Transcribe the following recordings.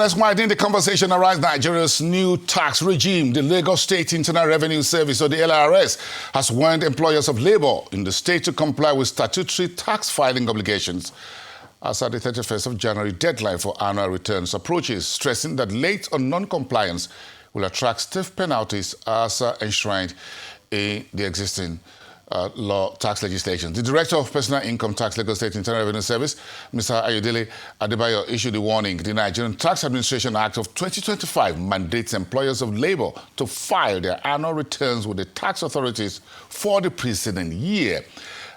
let's widen the conversation around Nigeria's new tax regime. The Lagos State Internal Revenue Service, or the LRS, has warned employers of labor in the state to comply with statutory tax filing obligations as at the 31st of January deadline for annual returns approaches, stressing that late or non-compliance will attract stiff penalties as enshrined in the existing tax legislation. The Director of Personal Income Tax, Lagos State Internal Revenue Service, Mr. Ayodele Adebayo, issued a warning. The Nigerian Tax Administration Act of 2025 mandates employers of labor to file their annual returns with the tax authorities for the preceding year.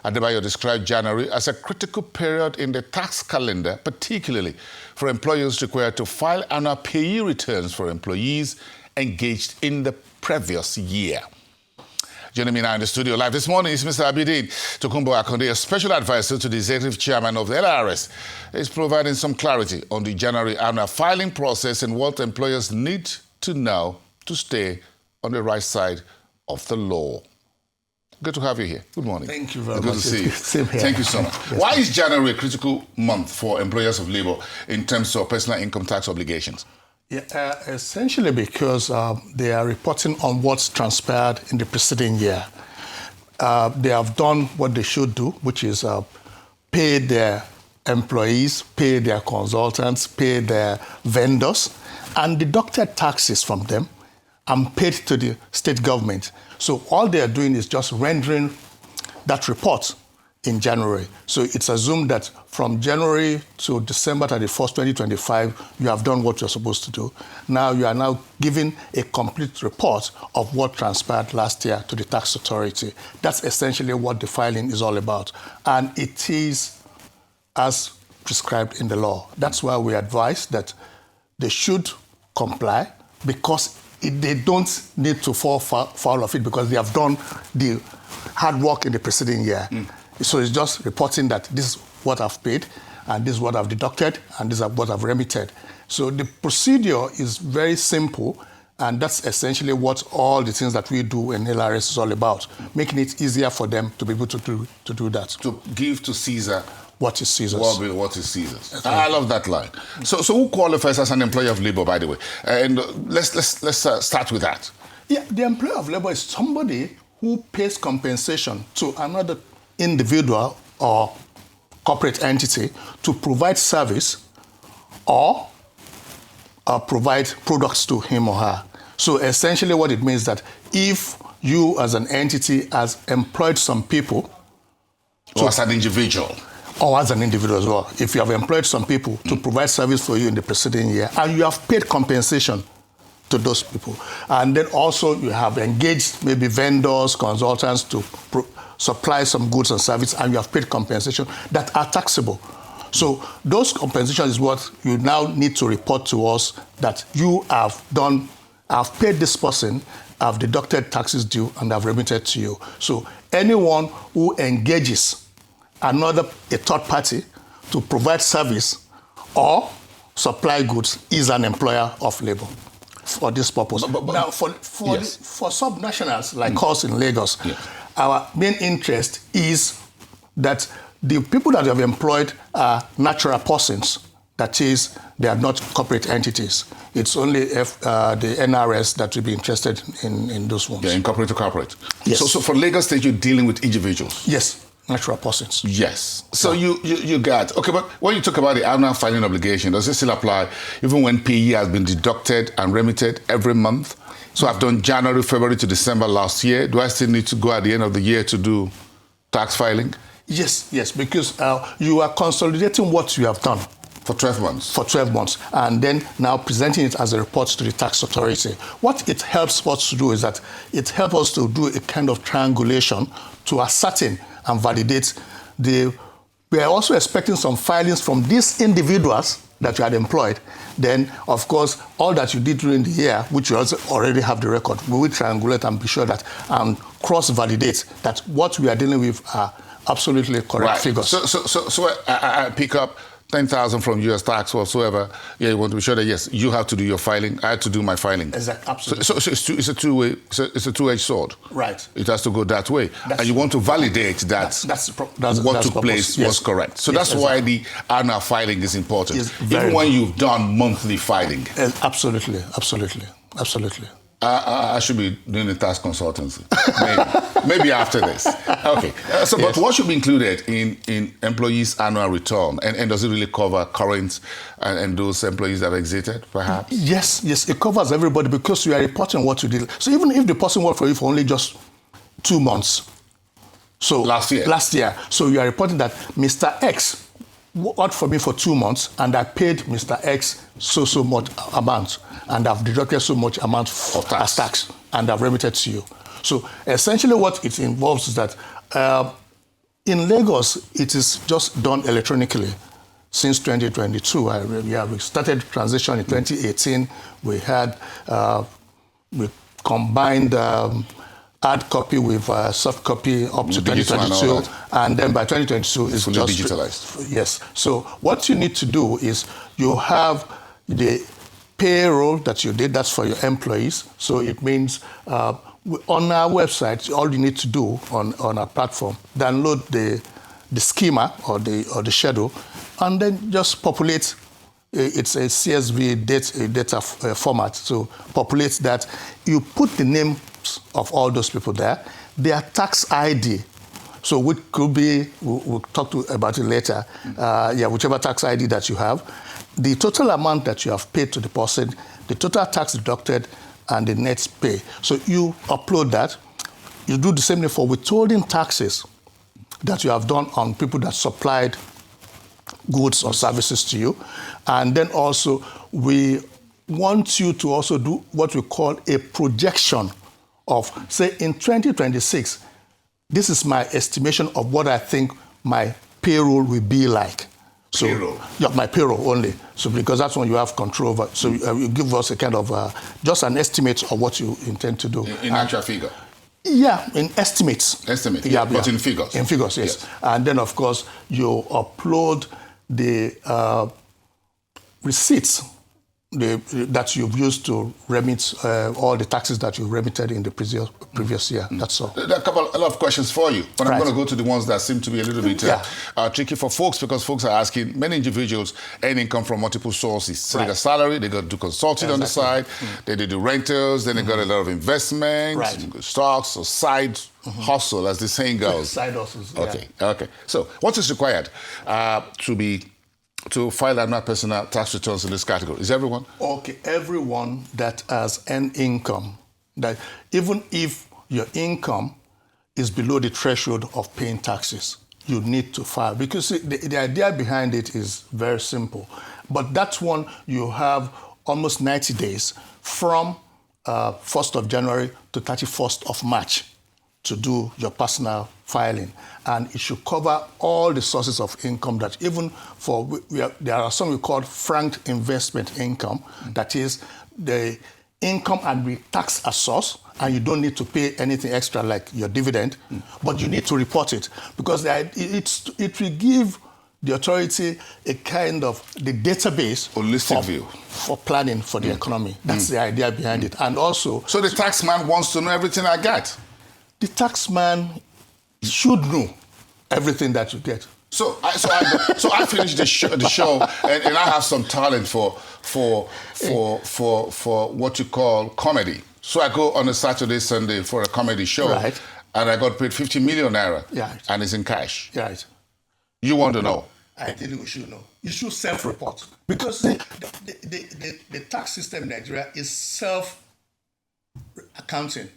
Adebayo described January as a critical period in the tax calendar, particularly for employers required to file annual payee returns for employees engaged in the previous year. Joining me now in the studio live this morning is Mr. Abidin Tokunbo Akande, a special advisor to the executive chairman of the LRS. He's providing some clarity on the January annual filing process and what employers need to know to stay on the right side of the law. Good to have you here. Good morning. Thank you very much. Good to see you. Same here. Thank you so much. Yes. Why is January a critical month for employers of labor in terms of personal income tax obligations? Yeah, essentially because they are reporting on what's transpired in the preceding year. They have done what they should do, which is pay their employees, pay their consultants, pay their vendors, and deducted taxes from them and paid to the state government. So all they are doing is just rendering that report in January. So it's assumed that from January to December 31st, 2025, you have done what you're supposed to do. Now you are now giving a complete report of what transpired last year to the tax authority. That's essentially what the filing is all about. And it is as prescribed in the law. That's why we advise that they should comply, because they don't need to fall foul of it, because they have done the hard work in the preceding year. So it's just reporting that this is what I've paid, and this is what I've deducted, and this is what I've remitted. So the procedure is very simple, and that's essentially what all the things that we do in LRS is all about, making it easier for them to be able to do that. To give to Caesar what is Caesar's. What is Caesar's. Okay. I love that line. So who qualifies as an employer of labor, by the way? And let's start with that. Yeah, the employer of labor is somebody who pays compensation to another individual or corporate entity to provide service or provide products to him or her. So essentially what it means that if you as an entity has employed some people, or as an individual, or as an individual as well, if you have employed some people to provide service for you in the preceding year, and you have paid compensation to those people, and then also you have engaged maybe vendors, consultants to supply some goods and services, and you have paid compensation that are taxable. So those compensations is what you now need to report to us that you have done. I've paid this person, I've deducted taxes due, and I've remitted to you. So anyone who engages a third party to provide service or supply goods is an employer of labor for this purpose. Now, for subnationals like us in Lagos, our main interest is that the people that we have employed are natural persons. That is, they are not corporate entities. It's only the NRS that will be interested in those ones. Yeah, in corporate to corporate. Yes. So for Lagos State, you're dealing with individuals? Yes, natural persons. Yes. So you got, okay, but when you talk about the annual filing obligation, does it still apply even when PE has been deducted and remitted every month? So I've done January, February to December last year. Do I still need to go at the end of the year to do tax filing? Yes, because you are consolidating what you have done. For 12 months? For 12 months. And then now presenting it as a report to the tax authority. What it helps us to do is that it helps us to do a kind of triangulation to ascertain and validate we are also expecting some filings from these individuals that you had employed. Then, of course, all that you did during the year, which you also already have the record, we will triangulate and be sure that and cross-validate that what we are dealing with are absolutely correct figures. So I pick up 10,000 from US tax whatsoever, yeah, you want to be sure that yes, you have to do your filing. I have to do my filing. Exactly, absolutely. So it's a two-way. It's a two-edged sword. Right. It has to go that way, and you want to validate that what took place was correct. So that's why the annual filing is important, even when you've done monthly filing. Absolutely. I should be doing the tax consultancy, maybe after this. Okay. But what should be included in employees' annual return, and does it really cover current and those employees that exited, perhaps? Yes, it covers everybody because you are reporting what you did. So even if the person worked for you for only just 2 months, so last year, so you are reporting that Mr. X worked for me for 2 months, and I paid Mr. X so much amount, and I've deducted so much amount as tax, and I've remitted to you. So essentially what it involves is that in Lagos, it is just done electronically since 2022. We started transition in 2018. We had, we combined hard copy with soft copy up to 2022, and then by 2022 it's fully just digitalized. Yes. So what you need to do is you have the payroll that you did. That's for your employees. So it means on our website, all you need to do on our platform, download the schema or the schedule, and then just populate. It's a CSV data format. So populate that. You put the names of all those people there, their tax ID. So which could be, we'll talk about it later, whichever tax ID that you have, the total amount that you have paid to the person, the total tax deducted, and the net pay. So you upload that. You do the same thing for withholding taxes that you have done on people that supplied goods or services to you. And then also, we want you to also do what we call a projection of, say, in 2026, this is my estimation of what I think my payroll will be like. So, payroll? Yeah, my payroll only. So because that's when you have control over. So you give us a kind of, just an estimate of what you intend to do. In actual figure? Yeah, in estimates. Estimate, but in figures? In figures, yes. And then, of course, you upload the receipts that you've used to remit all the taxes that you remitted in the previous year. That's all. There are a lot of questions for you, but I'm going to go to the ones that seem to be a little bit tricky for folks, because folks are asking, many individuals earn income from multiple sources. So they got salary, they got to do consulting on the side, they do rentals, then they got a lot of investments, stocks, or side hustle, as the saying goes. Side hustles, Okay. So what is required to file annual personal tax returns in this category? Is everyone? Okay, everyone that has an income, that even if your income is below the threshold of paying taxes, you need to file. Because the idea behind it is very simple. But that one, you have almost 90 days from 1st of January to 31st of March to do your personal filing. And it should cover all the sources of income that even for, there are some we call franked investment income, that is the income and we tax a source, and you don't need to pay anything extra like your dividend, but you need to report it, because it will give the authority a kind of the database holistic view for planning for the economy. That's the idea behind it. And also, so the taxman wants to know everything I get. The taxman should know everything that you get. So I finished the show and I have some talent for what you call comedy. So I go on a Saturday, Sunday for a comedy show, and I got paid 50 million naira, and it's in cash. Right. You want to know? I think you should know. You should self-report, because the tax system in Nigeria is self-accounting.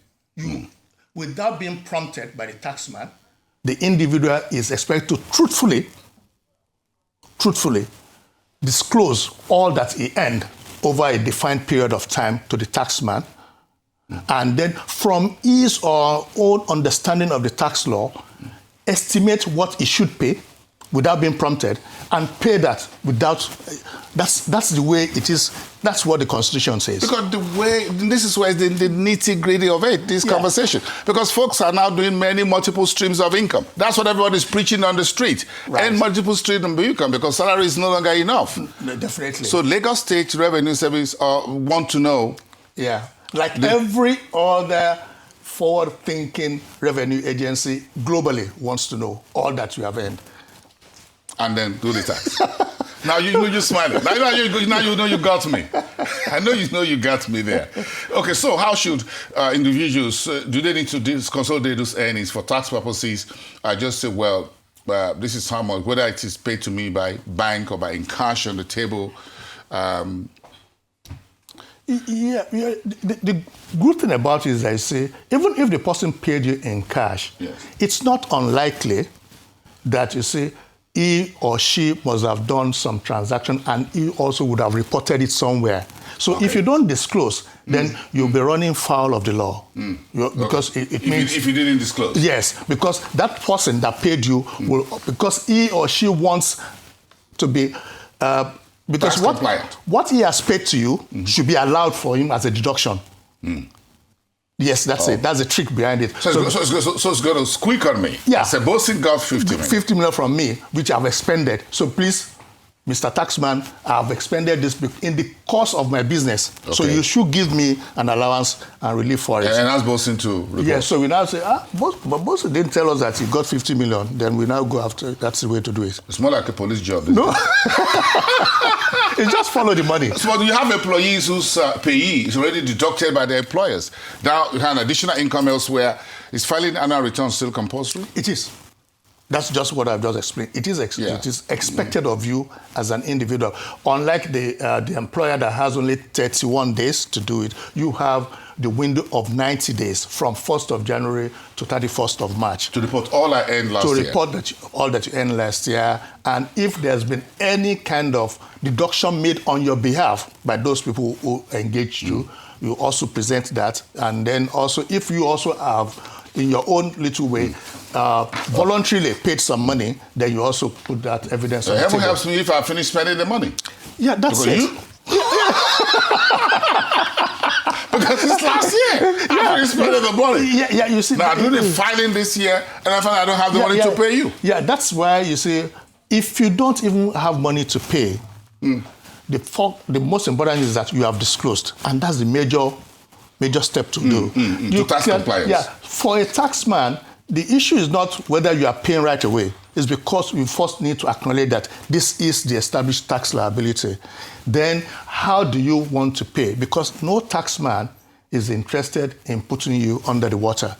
Without being prompted by the taxman, the individual is expected to truthfully disclose all that he earned over a defined period of time to the taxman. And then from his or own understanding of the tax law, estimate what he should pay without being prompted and pay that without. That's the way it is. That's what the Constitution says. Because this is where the nitty-gritty of it, this conversation. Because folks are now doing multiple streams of income. That's what everybody's preaching on the street. Right. And multiple streams of income because salary is no longer enough. Definitely. So Lagos State Revenue Service want to know. Yeah. Like every other forward-thinking revenue agency globally wants to know all that you have earned. And then do the tax. Now you're smiling. Now you know you got me. I know you got me there. Okay, so how should individuals, do they need to consolidate those earnings for tax purposes? Just say, well, this is how much, whether it is paid to me by bank or by in cash on the table. The good thing about it is I say, even if the person paid you in cash, yes, it's not unlikely that you say, he or she must have done some transaction and he also would have reported it somewhere. So if you don't disclose, then you'll be running foul of the law. Because it means... If you didn't disclose. Yes, because that person that paid you will... Because he or she wants to be... because what he has paid to you should be allowed for him as a deduction. Yes, that's it. That's the trick behind it. So it's going to squeak on me. Yeah. Supposing got 50 million. 50 million from me, which I've expended. So please, Mr. Taxman, I've expended this in the course of my business. Okay. So you should give me an allowance and relief for it. And that's Bosin to report. Yeah, so we now say, but Bosin didn't tell us that he got 50 million. Then we now go after, that's the way to do it. It's more like a police job. No. It's just follow the money. So you have employees whose payee is already deducted by their employers. Now you have an additional income elsewhere. Is filing annual returns still compulsory? It is. That's just what I've just explained. It is expected of you as an individual. Unlike the employer that has only 31 days to do it, you have the window of 90 days from 1st of January to 31st of March. To report all I earned last year. To report all that you earned last year. And if there's been any kind of deduction made on your behalf by those people who engaged you, you also present that. And then also, if you also have, in your own little way, voluntarily paid some money, then you also put that evidence on the table. Heaven helps me if I finish spending the money. Yeah, that's it. Because it's last year. I finished spending the money. Yeah, you see. Now, I do the filing this year, and I find I don't have the money to pay you. Yeah, that's why you see, if you don't even have money to pay, the most important is that you have disclosed. And that's the major step to do. To tax compliance. Yeah, for a taxman, the issue is not whether you are paying right away. It's because we first need to acknowledge that this is the established tax liability. Then how do you want to pay? Because no taxman is interested in putting you under the water.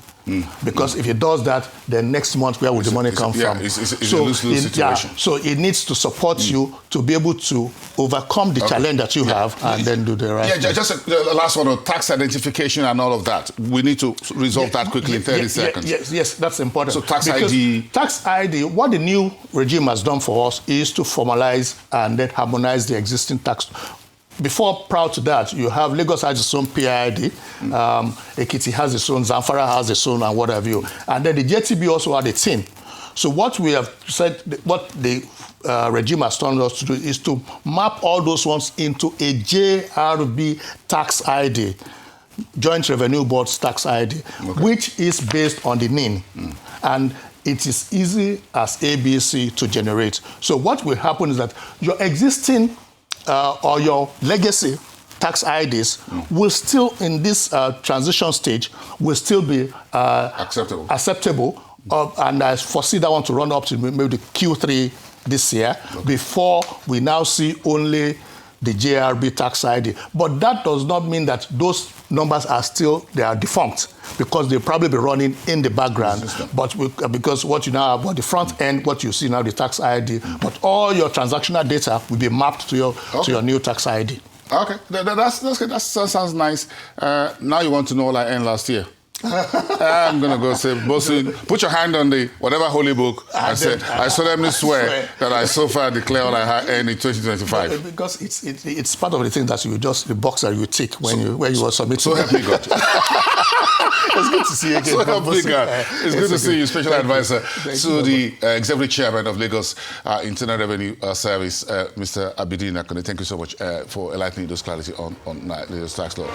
Because if he does that, then next month, where will the money come from? It's a lose-lose situation. So it needs to support you to be able to overcome the challenge that you have and then do the right thing. Yeah, just the last one on tax identification and all of that. We need to resolve that quickly in 30 seconds. Yes, that's important. So tax ID. Tax ID, what the new regime has done for us is to formalize and then harmonize the existing tax. Before, prior to that, you have Lagos has its own PID, Ekiti has its own, Zamfara has its own, and what have you. And then the JTB also had its own. So what we have said, what the regime has told us to do is to map all those ones into a JRB tax ID, Joint Revenue Board's tax ID, which is based on the NIN. And it is easy as ABC to generate. So what will happen is that your existing or your legacy tax IDs will still, in this transition stage, will still be acceptable. And I foresee that one to run up to maybe the Q3 this year before we now see only the JRB tax ID. But that does not mean that those numbers are still, they are defunct because they'll probably be running in the background. But because what you now have, at the front end, what you see now, the tax ID, but all your transactional data will be mapped to your new tax ID. Okay, that sounds nice. Now you want to know all I earned last year. I'm going to go say, Bosun, put your hand on the whatever holy book and say, I solemnly swear that I so far declare all I earned in 2025. Because it's part of the thing that the box that you tick when you were submitting. So help me God. It's good to see you again. So help me God. It's good to see you, Special Advisor to the Executive Chairman of Lagos Internal Revenue Service, Mr. Abidin Akande. Thank you so much for enlightening those clarity on Lagos tax law.